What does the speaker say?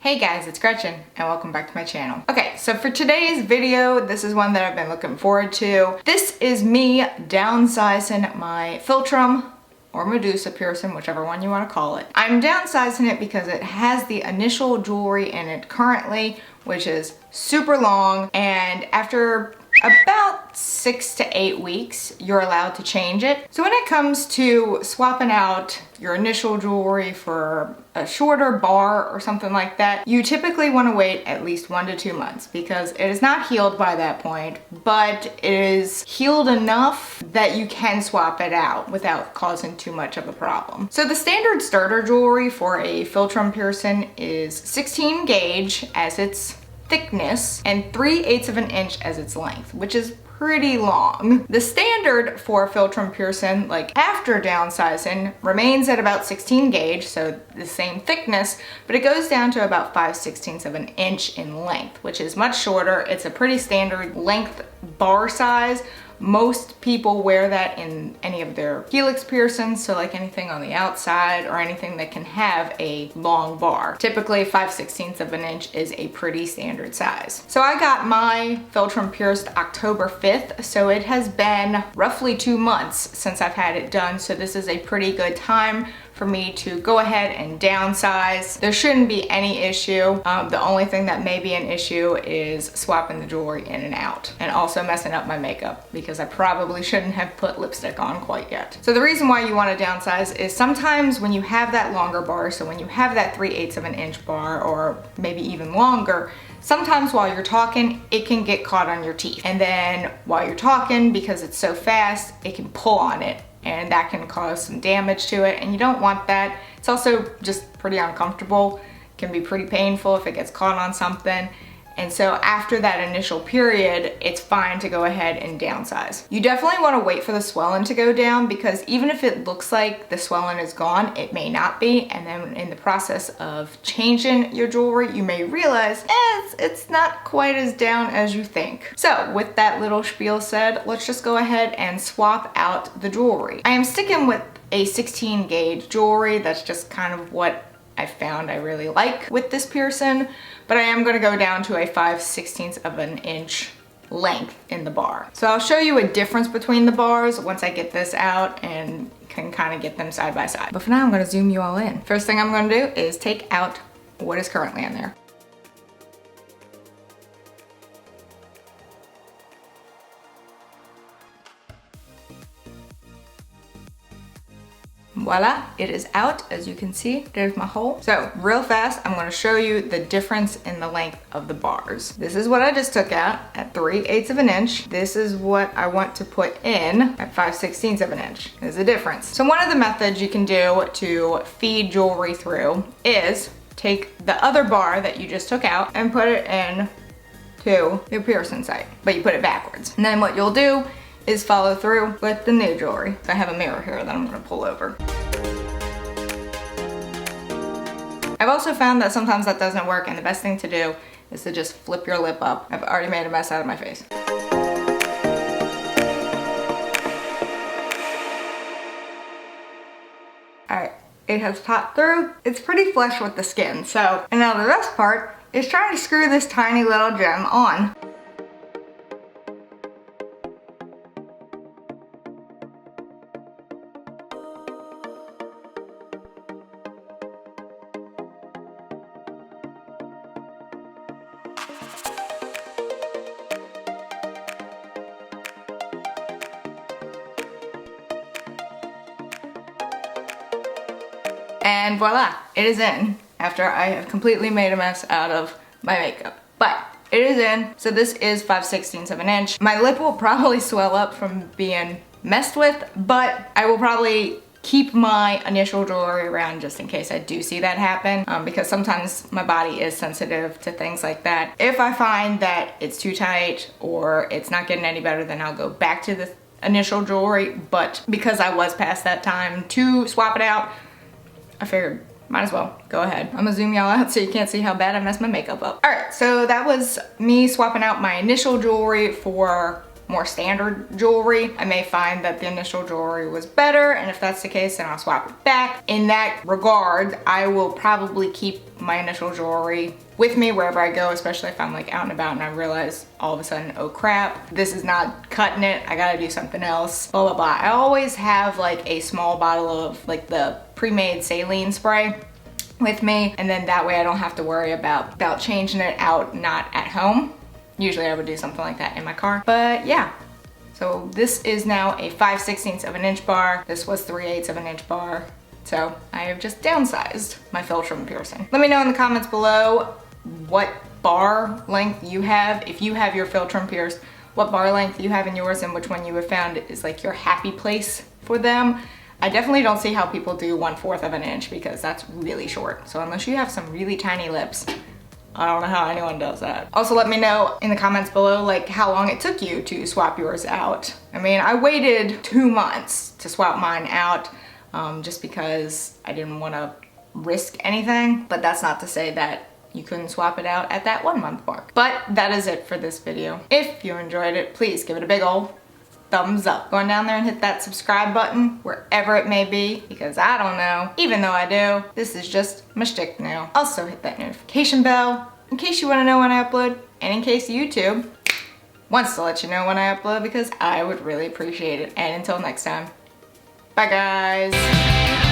Hey guys, it's Gretchen and welcome back to my channel. Okay, so for today's video, this is one that I've been looking forward to. This is me downsizing my Philtrum or medusa piercing, whichever one you want to call it. I'm downsizing it because it has the initial jewelry in it currently, which is super long, and after about 6 to 8 weeks, you're allowed to change it. So when it comes to swapping out your initial jewelry for a shorter bar or something like that, you typically want to wait at least 1 to 2 months because it is not healed by that point, but it is healed enough that you can swap it out without causing too much of a problem. So the standard starter jewelry for a Philtrum piercing is 16 gauge as its thickness and 3/8 of an inch as its length, which is pretty long. The standard for Philtrum piercing, like after downsizing, remains at about 16 gauge, so the same thickness, but it goes down to about 5/16 of an inch in length, which is much shorter. It's a pretty standard length bar size. Most people wear that in any of their helix piercings, so like anything on the outside or anything that can have a long bar. Typically 5/16 of an inch is a pretty standard size. So I got my Philtrum pierced October 5th, so it has been roughly 2 months since I've had it done, so this is a pretty good time for me to go ahead and downsize. There shouldn't be any issue. The only thing that may be an issue is swapping the jewelry in and out, and also messing up my makeup because I probably shouldn't have put lipstick on quite yet. So the reason why you want to downsize is sometimes when you have that longer bar, so when you have that 3/8 of an inch bar or maybe even longer, sometimes while you're talking, it can get caught on your teeth. And then while you're talking, because it's so fast, it can pull on it, and that can cause some damage to it, and you don't want that. It's also just pretty uncomfortable. It can be pretty painful if it gets caught on something. And so after that initial period, it's fine to go ahead and downsize. You definitely want to wait for the swelling to go down, because even if it looks like the swelling is gone, it may not be. And then in the process of changing your jewelry, you may realize it's not quite as down as you think. So with that little spiel said, let's just go ahead and swap out the jewelry. I am sticking with a 16 gauge jewelry. That's just kind of what I found I really like with this piercing, but I am going to go down to a 5/16 of an inch length in the bar. So I'll show you a difference between the bars once I get this out and can kind of get them side by side. But for now, I'm going to zoom you all in. First thing I'm going to do is take out what is currently in there. Voila, it is out. As you can see, there's my hole. So real fast, I'm going to show you the difference in the length of the bars. This is what I just took out at 3/8 of an inch. This is what I want to put in at 5/16 of an inch. There's a difference. So one of the methods you can do to feed jewelry through is take the other bar that you just took out and put it in to your piercing site, but you put it backwards. And then what you'll do is follow through with the new jewelry. I have a mirror here that I'm gonna pull over. I've also found that sometimes that doesn't work, and the best thing to do is to just flip your lip up. I've already made a mess out of my face. All right, it has popped through. It's pretty flush with the skin, so, and now the best part is trying to screw this tiny little gem on. And voila, it is in after I have completely made a mess out of my makeup. But it is in, so this is 5/16 of an inch. My lip will probably swell up from being messed with, but I will probably keep my initial jewelry around just in case I do see that happen, because sometimes my body is sensitive to things like that. If I find that it's too tight or it's not getting any better, then I'll go back to the initial jewelry, but because I was past that time to swap it out, I figured might as well go ahead. I'm gonna zoom y'all out so you can't see how bad I messed my makeup up. All right, so that was me swapping out my initial jewelry for more standard jewelry, I may find that the initial jewelry was better, and if that's the case, then I'll swap it back. In that regard, I will probably keep my initial jewelry with me wherever I go, especially if I'm like out and about and I realize all of a sudden, oh crap, this is not cutting it, I gotta do something else, blah, blah, blah. I always have like a small bottle of like the pre-made saline spray with me, and then that way I don't have to worry about changing it out not at home. Usually I would do something like that in my car, but yeah. So this is now a 5/16 of an inch bar. This was 3/8 of an inch bar. So I have just downsized my Philtrum piercing. Let me know in the comments below what bar length you have. If you have your Philtrum pierced, what bar length you have in yours and which one you have found is like your happy place for them. I definitely don't see how people do 1/4 of an inch because that's really short. So unless you have some really tiny lips, I don't know how anyone does that. Also let me know in the comments below like how long it took you to swap yours out. I mean, I waited 2 months to swap mine out just because I didn't want to risk anything, but that's not to say that you couldn't swap it out at that 1 month mark. But that is it for this video. If you enjoyed it, please give it a big ol' thumbs up. Go on down there and hit that subscribe button wherever it may be, because I don't know, even though I do, this is just my shtick now. Also hit that notification bell in case you want to know when I upload, and in case YouTube wants to let you know when I upload, because I would really appreciate it. And until next time, bye guys.